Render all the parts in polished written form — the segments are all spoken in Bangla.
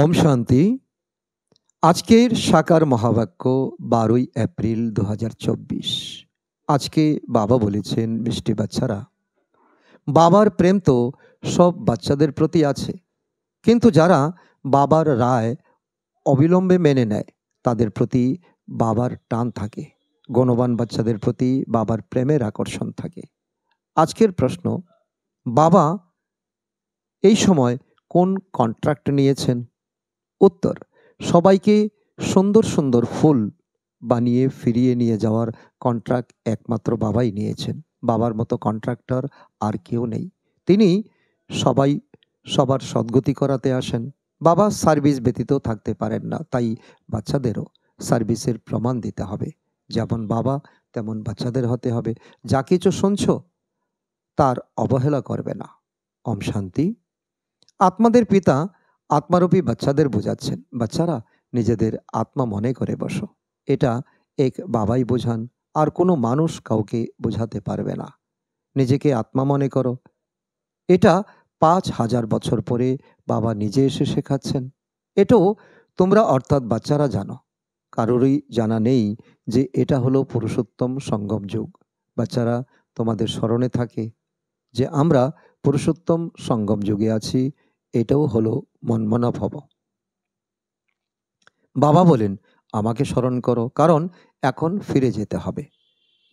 ওম শান্তি। আজকের সাকার মহাবাক্য 12 এপ্রিল 2024। আজকে বাবা বলেছেন, মিষ্টি বাচ্চারা, বাবার প্রেম তো সব বাচ্চাদের প্রতি আছে, কিন্তু যারা বাবার রায় অবিলম্বে মেনে নেয় তাদের প্রতি বাবার টান থাকে। গুণবান বাচ্চাদের প্রতি বাবার প্রেমের আকর্ষণ থাকে। আজকের প্রশ্ন, বাবা এই সময় কোন কন্ট্রাক্ট নিয়েছেন? উত্তর, সবাইকে সুন্দর সুন্দর ফুল বানিয়ে ফিরিয়ে নিয়ে যাওয়ার কন্ট্রাক্ট একমাত্র বাবাই নিয়েছেন। বাবার মতো কন্ট্রাক্টর আর কেউ নেই। তিনি সবার সদ্গতি করাতে আসেন। বাবা সার্ভিস ব্যতীত থাকতে পারেন না, তাই বাচ্চাদেরও সার্ভিসের প্রমাণ দিতে হবে। যেমন বাবা তেমন বাচ্চাদের হতে হবে। যা কিছু শুনছ তার অবহেলা করবে না। ওম শান্তি। আত্মাদের পিতা আত্মারূপী বাচ্চাদের বোঝাচ্ছেন, বাচ্চারা নিজেদের আত্মা মনে করে বসো। এটা এক বাবাই বোঝান, আর কোনো মানুষ কাউকে বোঝাতে পারবে না। নিজেকে আত্মা মনে করো। এটা 5000 বছর পরে বাবা নিজে এসে শেখাচ্ছেন। এটাও তোমরা অর্থাৎ বাচ্চারা জানো। কারোরই জানা নেই যে এটা হলো পুরুষোত্তম সঙ্গম যুগ। বাচ্চারা তোমাদের স্মরণে থাকে যে আমরা পুরুষোত্তম সঙ্গম যুগে আছি। এটাও হলো মনমনা ভব। বাবা বলেন, আমাকে স্মরণ করো, কারণ এখন ফিরে যেতে হবে।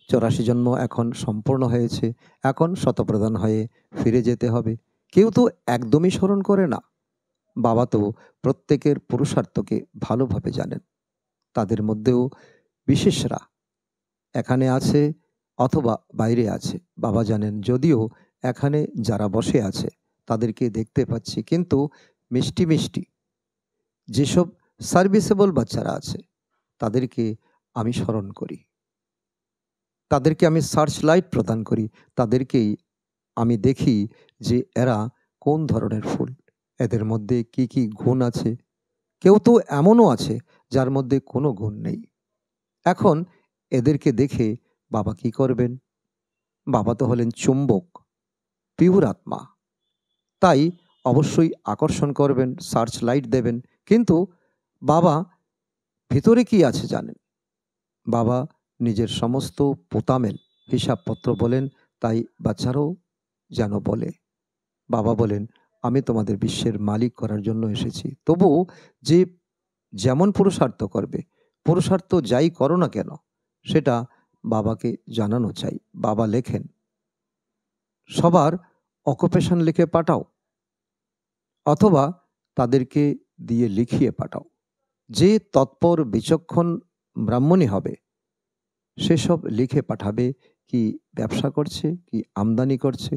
84 জন্ম এখন সম্পূর্ণ হয়েছে, এখন শতপ্রধান হয়ে ফিরে যেতে হবে। কেউ তো একদমই স্মরণ করে না। বাবা তো প্রত্যেকের পুরুষার্থকে ভালোভাবে জানেন। তাদের মধ্যেও বিশেষরা এখানে আছে অথবা বাইরে আছে। বাবা জানেন, যদিও এখানে যারা বসে আছে তাদেরকে দেখতে পাচ্ছি, কিন্তু মিষ্টি মিষ্টি যেসব সার্ভিসেবল বাচ্চারা আছে তাদেরকে আমি স্মরণ করি, তাদেরকে আমি সার্চ লাইট প্রদান করি। তাদেরকেই আমি দেখি যে এরা কোন ধরনের ফুল, এদের মধ্যে কি কি গুণ আছে। কেউ তো এমনও আছে যার মধ্যে কোনো গুণ নেই। এখন এদেরকে দেখে বাবা কি করবেন? বাবা তো হলেন চুম্বক, পিউর আত্মা, তাই অবশ্যই আকর্ষণ করবেন, সার্চ লাইট দেবেন। কিন্তু বাবা ভিতরে কি আছে জানেন। বাবা নিজের সমস্ত পোতামেল হিসাবপত্র বলেন, তাই বাচ্চারাও যেন বলে। বাবা বলেন, আমি তোমাদের বিশ্বের মালিক করার জন্য এসেছি। তবু যে যেমন পুরুষার্থ করবে, পুরুষার্থ যাই করো না কেন, সেটা বাবাকে জানানো চাই। বাবা লেখেন, সবার অকুপেশন লিখে পাঠাও, অথবা তাদেরকে দিয়ে লিখিয়ে পাঠাও। যে তৎপর বিচক্ষণ ব্রাহ্মণী হবে সেসব লিখে পাঠাবে কি ব্যবসা করছে, কি আমদানি করছে।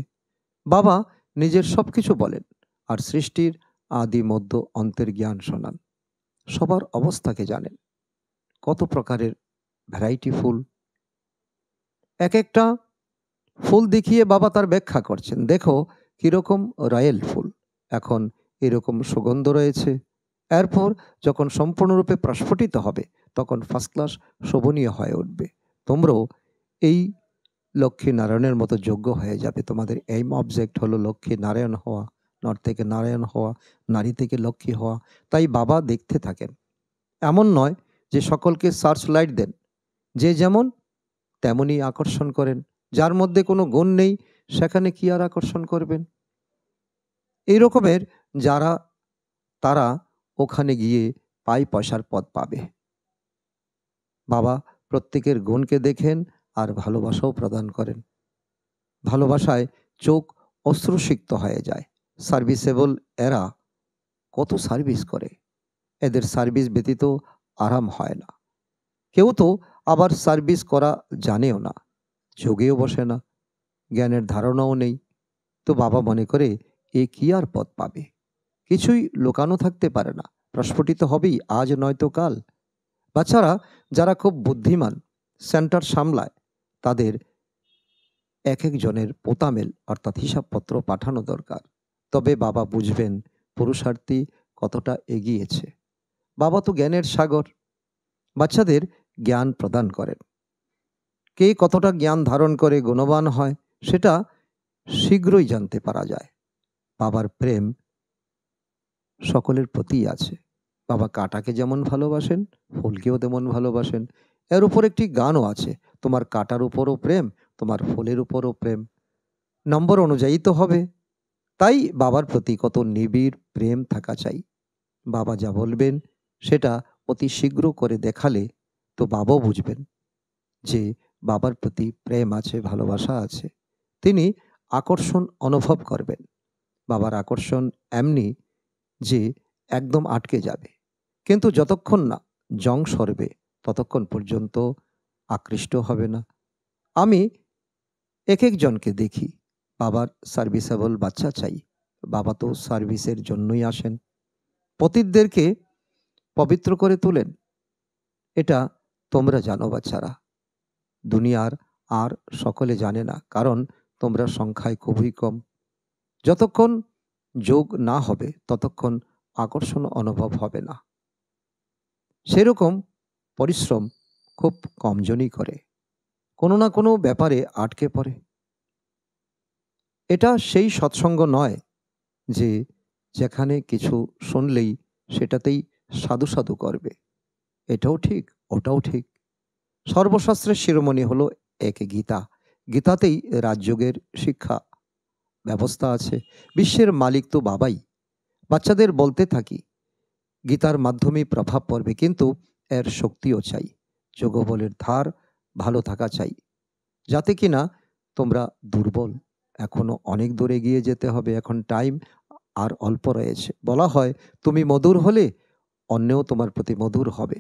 বাবা নিজের সব কিছু বলেন, আর সৃষ্টির আদি মধ্য অন্তের জ্ঞান শোনান। সবার অবস্থাকে জানেন। কত প্রকারের ভ্যারাইটি ফুল, এক একটা ফুল দেখিয়ে বাবা তার ব্যাখ্যা করছেন। দেখো কিরকম রয়্যাল ফুল, এখন এরকম সুগন্ধ রয়েছে। এরপর যখন সম্পূর্ণরূপে প্রস্ফুটিত হবে তখন ফার্স্ট ক্লাস শোভনীয় হয়ে উঠবে। তোমরাও এই লক্ষ্মী নারায়ণের মতো যোগ্য হয়ে যাবে। তোমাদের এইম অবজেক্ট হলো লক্ষ্মী নারায়ণ হওয়া, নর থেকে নারায়ণ হওয়া, নারী থেকে লক্ষ্মী হওয়া। তাই বাবা দেখতে থাকেন। এমন নয় যে সকলকে সার্চ লাইট দেন, যে যেমন তেমনই আকর্ষণ করেন। যার মধ্যে কোনো গুণ নেই সেখানে কি আর আকর্ষণ করবেন? এই রকমের যারা, তারা ওখানে গিয়ে পয়সার পথ পাবে। বাবা প্রত্যেকের গুণকে দেখেন আর ভালোবাসাও প্রদান করেন। ভালোবাসায় চোখ অশ্রুসিক্ত হয়ে যায়। সার্ভিসেবল এরা কত সার্ভিস করে, এদের সার্ভিস ব্যতীত আরাম হয় না। কেউ তো আবার সার্ভিস করা জানেও না, যোগেও বসে না, জ্ঞানের ধারণাও নেই। তো বাবা মনে করে এ কি আর পথ পাবে? কিছুই লুকানো থাকতে পারে না, প্রস্ফুটিত হবেই, আজ নয়তো কাল। বাচ্চারা যারা খুব বুদ্ধিমান, সেন্টার সামলায়, তাদের এক একজনের পোতামেল অর্থাৎ হিসাবপত্র পাঠানো দরকার। তবে বাবা বুঝবেন পুরুষার্থী কতটা এগিয়েছে। বাবা তো জ্ঞানের সাগর, বাচ্চাদের জ্ঞান প্রদান করেন। কে কতটা জ্ঞান ধারণ করে গুণবান হয় সেটা শীঘ্রই জানতে পারা যায়। বাবার প্রেম সকলের প্রতিই আছে। বাবা কাঁটাকে যেমন ভালোবাসেন, ফুলকেও তেমন ভালোবাসেন। এর উপর একটি গানও আছে, তোমার কাঁটার উপরও প্রেম, তোমার ফুলের উপরও প্রেম। নম্বর অনুযায়ী তো হবে। তাই বাবার প্রতি কত নিবিড় প্রেম থাকা চাই। বাবা যা বলবেন সেটা অতি শীঘ্র করে দেখালে তো বাবাও বুঝবেন যে বাবার প্রতি প্রেম আছে, ভালোবাসা আছে। তিনি আকর্ষণ অনুভব করবেন। বাবার আকর্ষণ এমনি যে একদম আটকে যাবে। কিন্তু যতক্ষণ না জং সরবে ততক্ষণ পর্যন্ত আকৃষ্ট হবে না। আমি একেকজনকে দেখি, বাবার সার্ভিসেবল বাচ্চা চাই। বাবা তো সার্ভিসের জন্যই আসেন। পতিতদেরকে পবিত্র করে তোলেন। এটা তোমরা জানো বাচ্চারা। দুনিয়ার আর সকলে জানে না, কারণ তোমরা সংখ্যায় খুবই কম। যতক্ষণ যোগ না হবে ততক্ষণ আকর্ষণ অনুভব হবে না। সেরকম পরিশ্রম খুব কমজনই করে, কোনো না কোনো ব্যাপারে আটকে পড়ে। এটা সেই সৎসঙ্গ নয় যে যেখানে কিছু শুনলেই সেটাতেই সাধু সাধু করবে। এটাও ঠিক, ওটাও ঠিক। সর্বশাস্ত্রের শিরোমণি হলো এক গীতা। গীতাতেই রাজযোগের শিক্ষা ব্যবস্থা আছে। বিশ্বের মালিক তো বাবাই। বাচ্চাদের বলতে থাকি গীতার মাধ্যমেই প্রভাব পড়বে, কিন্তু এর শক্তিও চাই। যোগবলের ধার ভালো থাকা চাই, যাতে কিনা তোমরা দুর্বল। এখনো অনেক দূর এগিয়ে যেতে হবে। এখন টাইম আর অল্প রয়েছে। বলা হয় তুমি মধুর হলে অন্যেও তোমার প্রতি মধুর হবে।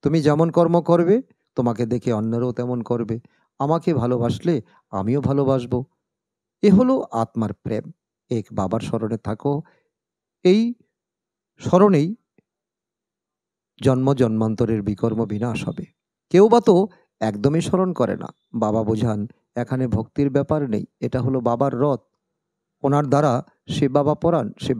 তুমি যেমন কর্ম করবে তোমাকে দেখে অন্যরাও তেমন করবে। আমাকে ভালোবাসলে আমিও ভালোবাসবো। এ হলো আত্মার প্রেম। এক বাবার স্মরণে থাকো। এই স্মরণেই জন্ম জন্মান্তরের বিকর্ম বিনাশ হবে। কেউ বা তো একদমই স্মরণ করে না। বাবা বোঝান এখানে ভক্তির ব্যাপার নেই, এটা হলো বাবার রথ। ওনার দ্বারা সে বাবা পড়ান। সে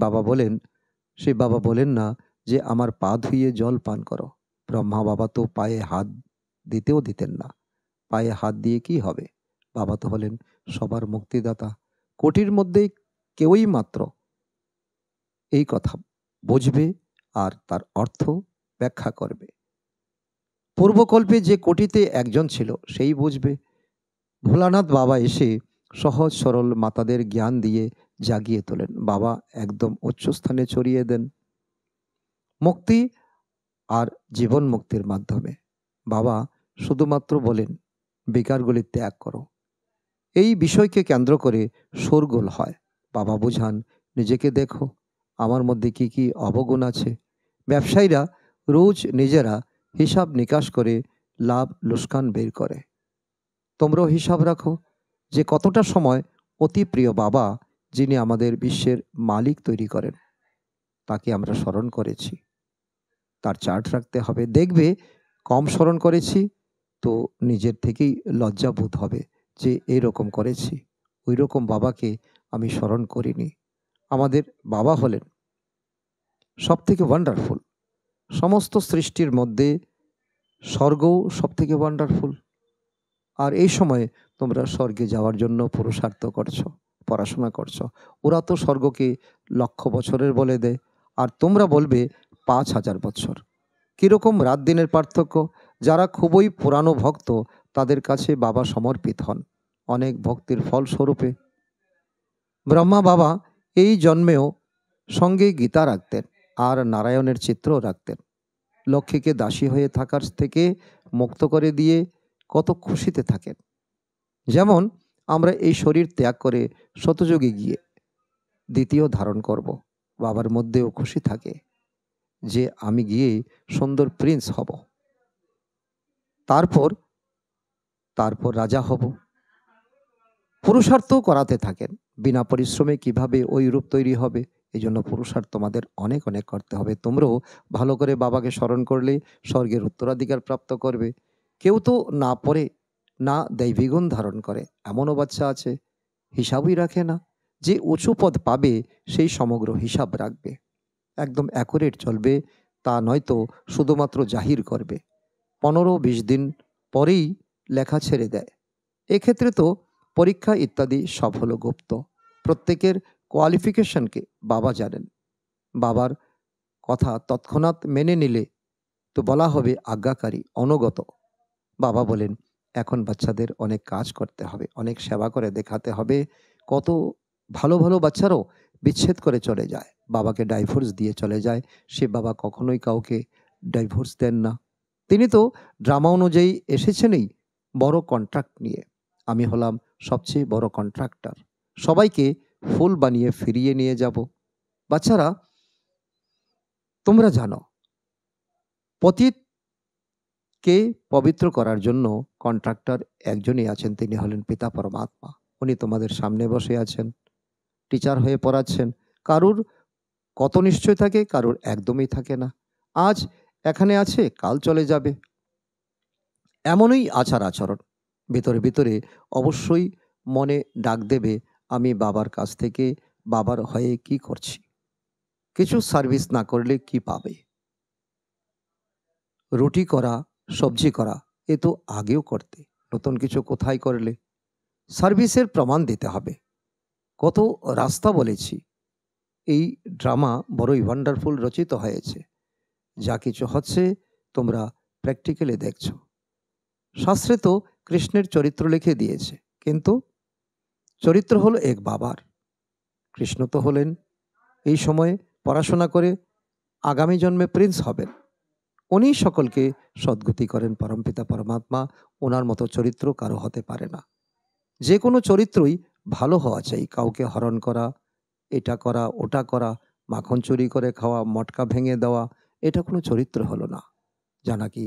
বাবা বলেন না যে আমার পা ধুইয়ে জল পান করো। ব্রহ্মা বাবা তো পায়ে হাত দিতেও দিতেন না। পায়ে হাত দিয়ে কি হবে? বাবা তো হলেন সবার মুক্তিদাতা। কোটির মধ্যে কেউই মাত্র এই কথা বুঝবে আর তার অর্থ ব্যাখ্যা করবে। পূর্বকল্পে যে কোটিতে একজন ছিল সেই বুঝবে। ভোলানাথ বাবা এসে সহজ সরল মাতাদের জ্ঞান দিয়ে জাগিয়ে তোলেন। বাবা একদম উচ্চস্থানে ছড়িয়ে দেন মুক্তি আর জীবন মুক্তির মাধ্যমে। বাবা শুধুমাত্র বলেন বিকারগুলি ত্যাগ করো। এই বিষয়কে কেন্দ্র করে শোরগোল হয়। বাবা বুঝান নিজেকে দেখো, আমার মধ্যে কি কি অবগুণ আছে। ব্যবসায়ীরা রোজ নিজেরা হিসাব নিকাশ করে লাভ লোকসান বের করে। তোমরাও হিসাব রাখো যে কতটা সময় অতি প্রিয় বাবা, যিনি আমাদের বিশ্বের মালিক তৈরি করেন, তাকে আমরা স্মরণ করেছি। তার চার্ট রাখতে হবে। দেখবে কম স্মরণ করেছি তো নিজের থেকেই লজ্জা বোধ হবে যে এরকম করেছি, ওই রকম বাবাকে আমি স্মরণ করিনি। আমাদের বাবা হলেন সব থেকে ওয়ান্ডারফুল। সমস্ত সৃষ্টির মধ্যে স্বর্গও সব থেকে ওয়ান্ডারফুল। আর এই সময়ে তোমরা স্বর্গে যাওয়ার জন্য পুরুষার্থ করছো, পড়াশোনা করছো। ওরা তো স্বর্গকে লক্ষ বছরের বলে দেয়, আর তোমরা বলবে 5,000 বছর। কীরকম রাত দিনের পার্থক্য! যারা খুবই পুরানো ভক্ত তাদের কাছে বাবা সমর্পিত হন অনেক ভক্তির ফলস্বরূপে। ব্রহ্মা বাবা এই জন্মেও সঙ্গে গীতা রাখতেন আর নারায়ণের চিত্র রাখতেন। লক্ষ্মীকে দাসী হয়ে থাকার থেকে মুক্ত করে দিয়ে কত খুশিতে থাকেন। যেমন আমরা এই শরীর ত্যাগ করে শতযোগে গিয়ে দ্বিতীয় ধারণ করব, বাবার মধ্যেও খুশি থাকে যে আমি গিয়ে সুন্দর প্রিন্স হব, তারপর তারপর রাজা হব। পুরুষার্থ করাতে থাকেন বিনা পরিশ্রমে কিভাবে ওই রূপ তৈরি হবে। এই জন্য পুরুষার্থ তোমাদের অনেক অনেক করতে হবে। তোমরাও ভালো করে বাবাকে স্মরণ করলে স্বর্গের উত্তরাধিকার প্রাপ্ত করবে। কেউ তো না পড়ে না দৈবিগুণ ধারণ করে, এমনও বাচ্চা আছে হিসাবই রাখে না। যে উঁচু পদ পাবে সেই সমগ্র হিসাব রাখবে, একদম অ্যাকুরেট চলবে। তা নয়তো শুধুমাত্র জাহির করবে, 15-20 দিন পরেই লেখা ছেড়ে দেয়। এক্ষেত্রে তো পরীক্ষা ইত্যাদি সব হলো গুপ্ত। প্রত্যেকের কোয়ালিফিকেশনকে বাবা জানেন। বাবার কথা তৎক্ষণাৎ মেনে নিলে তো বলা হবে আজ্ঞাকারী, অনুগত। বাবা বলেন, এখন বাচ্চাদের অনেক কাজ করতে হবে, অনেক সেবা করে দেখাতে হবে। কত ভালো ভালো বাচ্চারাও বিচ্ছেদ করে চলে যায়, বাবাকে ডাইভোর্স দিয়ে চলে যায়। সে বাবা কখনোই কাউকে ডাইভোর্স দেন না। তিনি তো ড্রামা অনুযায়ী এসেছেনই বড় কন্ট্রাক্ট নিয়ে। আমি হলাম সবচেয়ে বড় কন্ট্রাক্টর, সবাইকে ফুল বানিয়ে ফিরিয়ে নিয়ে যাব। বাচ্চারা, তোমরা জানো পতিতকে পবিত্র করার জন্য কন্ট্রাক্টর একজনই আছেন, তিনি হলেন পিতা পরমাত্মা। উনি তোমাদের সামনে বসে আছেন, টিচার হয়ে পড়াচ্ছেন। কারুর কত নিশ্চয় থাকে, কারুর একদমই থাকে না। আজ এখানে আছে, কাল চলে যাবে। এমনই আচার আচরণ। ভিতরে ভিতরে অবশ্যই মনে ডাক দেবে, আমি বাবার কাছ থেকে বাবার হয়ে কি করছি? কিছু সার্ভিস না করলে কি পাবে? রুটি করা, সবজি করা, এ তো আগেও করতে, নতুন কিছু কোথায় করলে? সার্ভিসের প্রমাণ দিতে হবে। কত রাস্তা বলেছি। এই ড্রামা বড়ই ওয়ান্ডারফুল রচিত হয়েছে। যা কিছু হচ্ছে তোমরা প্র্যাকটিক্যালি দেখছো। শাস্ত্রে তো কৃষ্ণের চরিত্র লিখে দিয়েছে, কিন্তু চরিত্র হলো এক বাবার। কৃষ্ণ তো হলেন এই সময়ে পড়াশোনা করে আগামী জন্মে প্রিন্স হবেন। উনি সকলকে সদ্গতি করেন পরমপিতা পরমাত্মা। ওনার মতো চরিত্র কারো হতে পারে না। যে কোনো চরিত্রই ভালো হওয়া চাই। কাউকে হরণ করা, এটা করা, ওটা করা, মাখন চুরি করে খাওয়া, মটকা ভেঙে দেওয়া, এটা কোনো চরিত্র হলো না। যা নাকি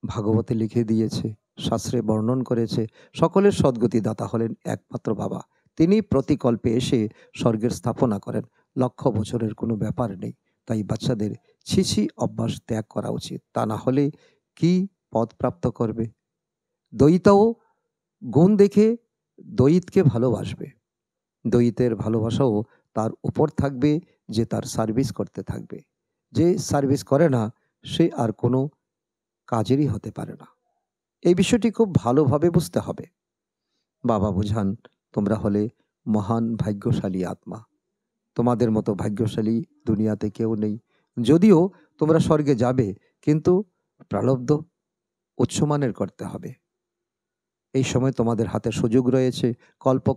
ভাগবতে লিখে দিয়েছে, শাস্ত্রে বর্ণন করেছে। সকলের সদ্গতি দাতা হলেন একমাত্র বাবা। তিনি প্রতিকল্পে এসে স্বর্গের স্থাপনা করেন। লক্ষ বছরের কোনো ব্যাপার নেই। তাই বাচ্চাদের ছিছি অভ্যাস ত্যাগ করা উচিত। তা না হলে কি পদ প্রাপ্ত করবে? দ্বৈতাও গুণ দেখে দ্বৈতকে ভালোবাসবে। দ্বৈতের ভালোবাসাও তার উপর থাকবে, যে তার সার্ভিস করতে থাকবে। যে সার্ভিস করে না, সে আর কোনো কাজেরই হতে পারে না। এই বিষয়টি খুব ভালোভাবে বুঝতে হবে। বাবা বুঝান, তোমরা হলে মহান ভাগ্যশালী আত্মা। তোমাদের মতো ভাগ্যশালী দুনিয়াতে কেউ নেই। যদিও তোমরা স্বর্গে যাবে, কিন্তু প্রারব্ধ উচ্চমানের করতে হবে। এই সময় তোমাদের হাতে সুযোগ রয়েছে,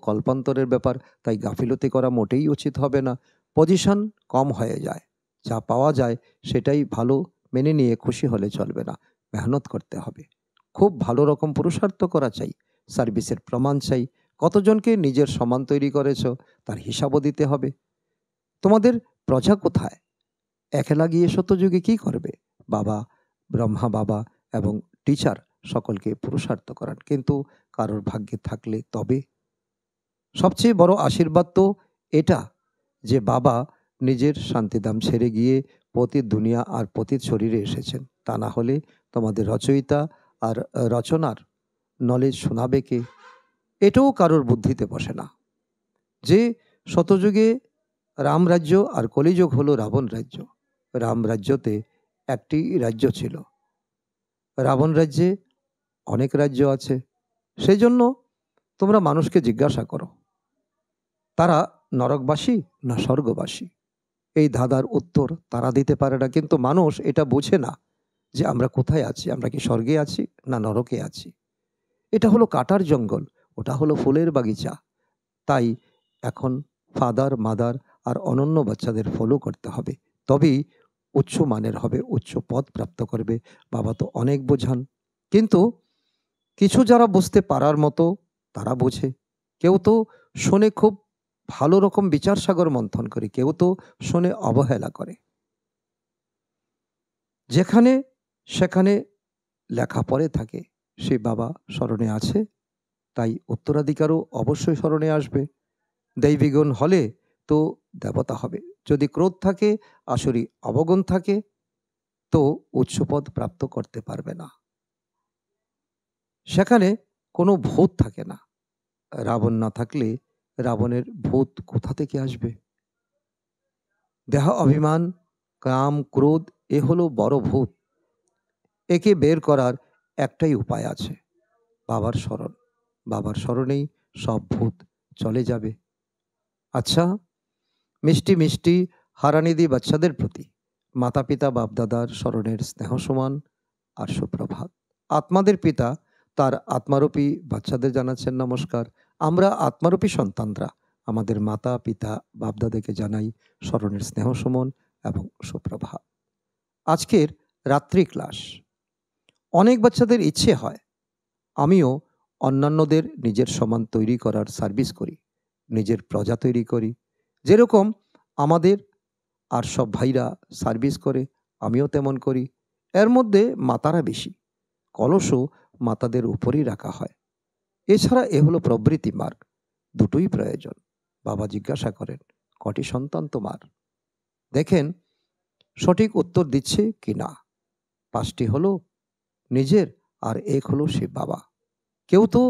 কল্পান্তরের ব্যাপার। তাই গাফিলতি করা মোটেই উচিত হবে না। পজিশন কম হয়ে যায়, যা পাওয়া যায় সেটাই ভালো মেনে নিয়ে খুশি হলে চলবে না। মেহনত করতে হবে, খুব ভালো রকম পুরুষার্থ করা চাই, সার্ভিসের প্রমাণ চাই। কতজনকে নিজের সমান তৈরি করেছ, তার হিসাবও দিতে হবে। তোমাদের প্রজা কোথায়? একলা গিয়ে সত্যযুগে কি করবে? বাবা, ব্রহ্মা বাবা এবং টিচার সকলকে পুরুষার্থ করান, কিন্তু কারোর ভাগ্যে থাকলে তবে। সবচেয়ে বড় আশীর্বাদ তো এটা, যে বাবা নিজের শান্তিধাম ছেড়ে গিয়ে পতিত দুনিয়া আর পতিত শরীরে এসেছেন। তা না হলে তোমাদের রচয়িতা আর রচনার নলেজ শোনাবে কে? এটাও কারোর বুদ্ধিতে বসে না। যে শতযুগে রাম রাজ্য আর কলিযুগ হলো রাবণ রাজ্য। রাম রাজ্যতে একটি রাজ্য ছিল, রাবণ রাজ্যে অনেক রাজ্য আছে। সেই জন্য তোমরা মানুষকে জিজ্ঞাসা করো, তারা নরকবাসী না স্বর্গবাসী? এই ধাঁধার উত্তর তারা দিতে পারে না। কিন্তু মানুষ এটা বোঝে না যে আমরা কোথায় আছি, আমরা কি স্বর্গে আছি না নরকে আছি। এটা হলো কাটার জঙ্গল, ওটা হলো ফুলের বাগিচা। তাই এখন ফাদার, মাদার আর অনন্য বাচ্চাদের ফলো করতে হবে, তবেই উচ্চ মানের হবে, উচ্চ পদ প্রাপ্ত করবে। বাবা তো অনেক বোঝান, কিন্তু কিছু যারা বুঝতে পারার মতো তারা বোঝে। কেউ তো শোনে খুব ভালো রকম বিচার সাগর মন্থন করে, কেউ তো শোনে অবহেলা করে। যেখানে সেখানে লেখা পড়ে থাকে, সে বাবা স্মরণে আছে, তাই উত্তরাধিকারও অবশ্যই স্মরণে আসবে। দৈবিগুণ হলে তো দেবতা হবে। যদি ক্রোধ থাকে, আসরি অবগুণ থাকে, তো উচ্চপদ প্রাপ্ত করতে পারবে না। সেখানে কোনো ভূত থাকে না। রাবণ না থাকলে রাবণের ভূত কোথা থেকে আসবে? দেহ অভিমান, কাম, ক্রোধ, এ হলো বড় ভূত। একে বের করার একটাই উপায় আছে, বাবার স্মরণ। বাবার স্মরণেই সব ভূত চলে যাবে। আচ্ছা, মিষ্টি মিষ্টি হারানিধি বাচ্চাদের প্রতি মাতা পিতা বাপদাদার স্মরণের স্নেহ সমান আর সুপ্রভাত। আত্মাদের পিতা তার আত্মারূপী বাচ্চাদের জানাচ্ছেন নমস্কার। আমরা আত্মারূপী সন্তানরা আমাদের মাতা পিতা বাপদাদাকে জানাই স্মরণের স্নেহ সমান এবং সুপ্রভাত। আজকের রাত্রি ক্লাস। অনেক বাচ্চাদের ইচ্ছে হয় আমিও অন্যান্যদের নিজের সমান তৈরি করার সার্ভিস করি, নিজের প্রজা তৈরি করি। যেরকম আমাদের আর সব ভাইরা সার্ভিস করে, আমিও তেমন করি। এর মধ্যে মাতারা বেশি, কলসও মাতাদের উপরেই রাখা হয়। এছাড়া এ হলো প্রবৃত্তি মার্গ, দুটোই প্রয়োজন। বাবা জিজ্ঞাসা করেন, কটি সন্তান তোমার? দেখেন সঠিক উত্তর দিচ্ছে কি না। 5টি হলো নিজের আর 1 হলো সে বাবা। কেউ তো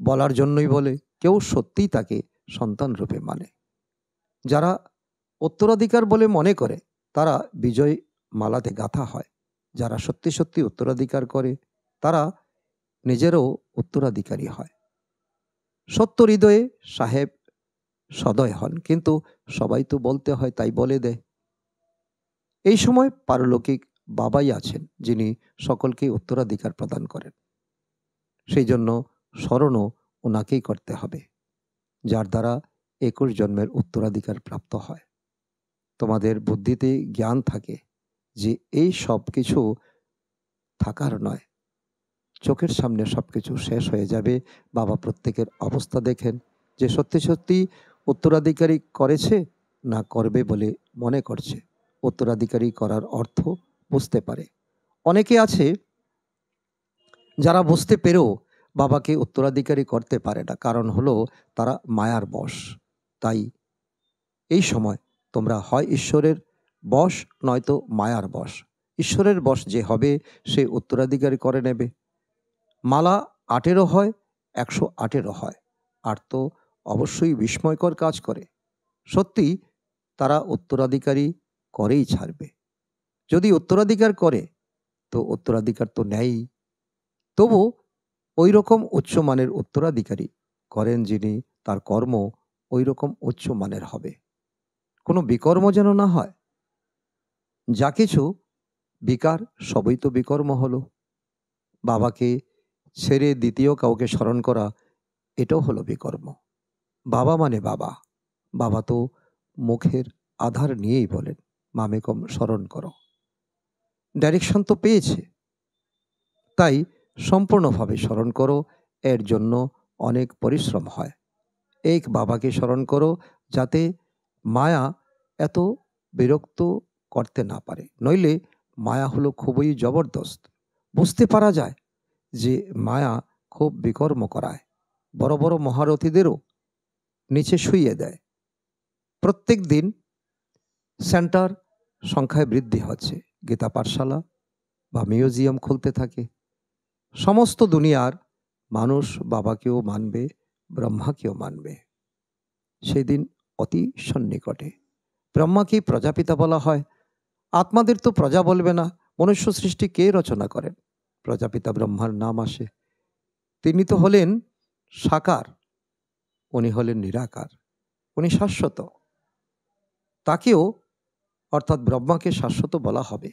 বলার জন্যই বলে, কেউ সত্যিই তাকে সন্তান রূপে মানে। যারা উত্তরাধিকার বলে মনে করে তারা বিজয় মালাতে গাঁথা হয়। যারা সত্যি সত্যি উত্তরাধিকার করে তারা নিজেরও উত্তরাধিকারী হয়। সত্য হৃদয়ে সাহেব সদয় হন, কিন্তু সবাই তো বলতে হয় তাই বলে দেয়। এই সময় পারলৌকিক বাবাই আছেন যিনি সকলকে উত্তরাধিকার প্রদান করেন। সেই জন্য স্মরণও ওনাকেই করতে হবে, যার দ্বারা 21 জন্মের উত্তরাধিকার প্রাপ্ত হয়। তোমাদের বুদ্ধিতে জ্ঞান থাকে যে এই সব কিছু থাকার নয়, চোখের সামনে সব কিছু শেষ হয়ে যাবে। বাবা প্রত্যেকের অবস্থা দেখেন যে সত্যি সত্যি উত্তরাধিকারী করেছে না করবে বলে মনে করছে। উত্তরাধিকারী করার অর্থ বুঝতে পারে। অনেকে আছে যারা বুঝতে পেরেও বাবাকে উত্তরাধিকারী করতে পারে না, কারণ হলো তারা মায়ার বশ। তাই এই সময় তোমরা হয় ঈশ্বরের বশ নয়তো মায়ার বশ। ঈশ্বরের বশ যে হবে সে উত্তরাধিকারী করে নেবে। মালা 8-এরও হয়, 108-এরও হয়, আর তো অবশ্যই বিস্ময়কর কাজ করে। সত্যি তারা উত্তরাধিকারী করেই ছাড়বে। যদি উত্তরাধিকার করে তো উত্তরাধিকার তো নেয়ই, তবু ওই রকম উচ্চমানের উত্তরাধিকারী করেন যিনি তার কর্ম ওই রকম উচ্চমানের হবে, কোনো বিকর্ম যেন না হয়। যা কিছু বিকার সবই তো বিকর্ম হলো। বাবাকে ছেড়ে দ্বিতীয় কাউকে স্মরণ করা এটাও হলো বিকর্ম। বাবা মানে বাবা, বাবা তো মুখের আধার নিয়েই বলেন মামেকম স্মরণ করো। ডাইরেকশন তো পেয়েছে, তাই সম্পূর্ণভাবে স্মরণ করো। এর জন্য অনেক পরিশ্রম হয়। এক বাবাকে স্মরণ করো যাতে মায়া এত বিরক্ত করতে না পারে। নইলে মায়া হলো খুবই জবরদস্ত। বুঝতে পারা যায় যে মায়া খুব বিকর্ম করায়, বড় বড় মহারথীদেরও নিচে শুইয়ে দেয়। প্রত্যেক দিন সেন্টার সংখ্যায় বৃদ্ধি হচ্ছে, গীতা পাঠশালা বা মিউজিয়াম খুলতে থাকে। সমস্ত দুনিয়ার মানুষ বাবাকেও মানবে, ব্রহ্মাকেও মানবে। সেদিন অতি সন্নিকটে। ব্রহ্মাকেই প্রজাপিতা বলা হয়। আত্মাদের তো প্রজা বলবে না। মনুষ্য সৃষ্টি কে রচনা করেন? প্রজাপিতা ব্রহ্মার নাম আসে। তিনি তো হলেন সাকার, উনি হলেন নিরাকার, উনি শাশ্বত। তাকেও অর্থাৎ ব্রহ্মাকে শাশ্বত বলা হবে।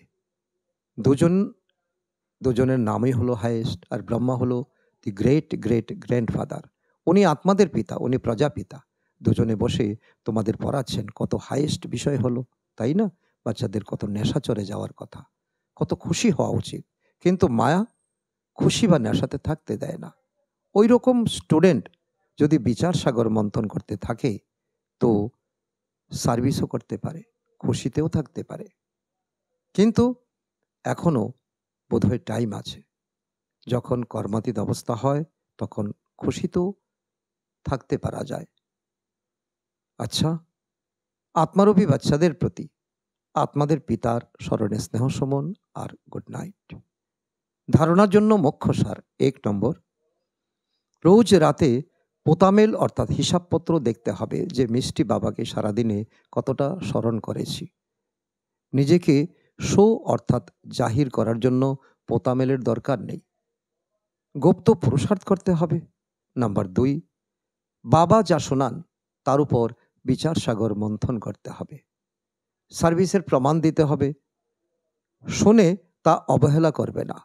দুজনের নামই হলো হাইয়েস্ট, আর ব্রহ্মা হলো দি গ্রেট গ্রেট গ্র্যান্ডফাদার। উনি আত্মাদের পিতা, উনি প্রজাপিতা। দুজনে বসে তোমাদের পড়াচ্ছেন, কত হাইয়েস্ট বিষয় হলো, তাই না? বাচ্চাদের কত নেশা চড়ে যাওয়ার কথা, কত খুশি হওয়া উচিত, কিন্তু মায়া খুশি বা নেশাতে থাকতে দেয় না। ওই রকম স্টুডেন্ট যদি বিচার সাগর মন্থন করতে থাকে তো সার্ভিসও করতে পারে, খুশিতেও থাকতে পারে। কিন্তু এখনো বোধহয় টাইম আছে। যখন কর্মাতীত অবস্থা হয় তখন খুশিতেও থাকতে পারা যায়। আচ্ছা, আত্মারূপী বাচ্চাদের প্রতি আত্মাদের পিতার স্মরণে স্নেহ সমন আর গুড নাইট। ধারণার জন্য মোক্ষসার 1 নম্বর, রোজ রাতে পোতামেল অর্থাৎ হিসাবপত্র দেখতে হবে যে মিষ্টি বাবাকে সারাদিনে কতটা স্মরণ করেছি। নিজেকে শো অর্থাৎ জাহির করার জন্য পোতামেলের দরকার নেই, গুপ্ত পুরুষার্থ করতে হবে। নাম্বার 2, বাবা যা শোনান তার উপর বিচার সাগর মন্থন করতে হবে। সার্ভিসের প্রমাণ দিতে হবে। শুনে তা অবহেলা করবে না।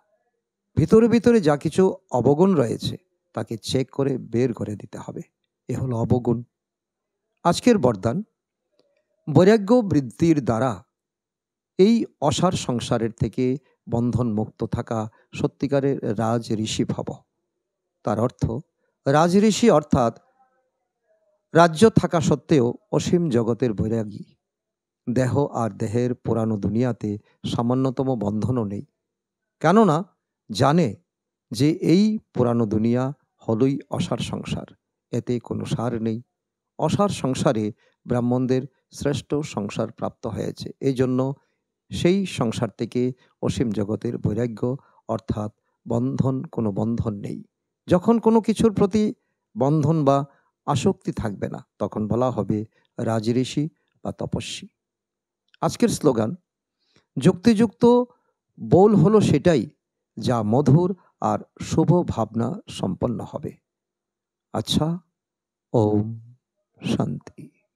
ভিতরে ভিতরে যা কিছু অবগুণ রয়েছে তাকে চেক করে বের করে দিতে হবে। এ হলো অবগুণ। আজকের বরদান, বৈরাগ্য বৃদ্ধির দ্বারা এই অসার সংসারের থেকে বন্ধন মুক্ত থাকা সত্যিকারের রাজ ঋষি ভব। তার অর্থ, রাজ ঋষি অর্থাৎ রাজ্য থাকা সত্ত্বেও অসীম জগতের বৈরাগী। দেহ আর দেহের পুরানো দুনিয়াতে সামান্যতম বন্ধনও নেই, কেননা জানে যে এই পুরানো দুনিয়া হলই অসার সংসার, এতে কোনো সার নেই। অসার সংসারে ব্রাহ্মণদের শ্রেষ্ঠ সংসার প্রাপ্ত হয়েছে। এই জন্য সেই সংসার থেকে অসীম জগতের বৈরাগ্য অর্থাৎ কোনো বন্ধন নেই। যখন কোনো কিছুর প্রতি বন্ধন বা আসক্তি থাকবে না, তখন বলা হবে রাজঋষি বা তপস্বী। আজকের স্লোগান, যুক্তিযুক্ত বোল হলো সেটাই যা মধুর আর শুভ ভাবনা সম্পন্ন হবে। আচ্ছা, ওম শান্তি।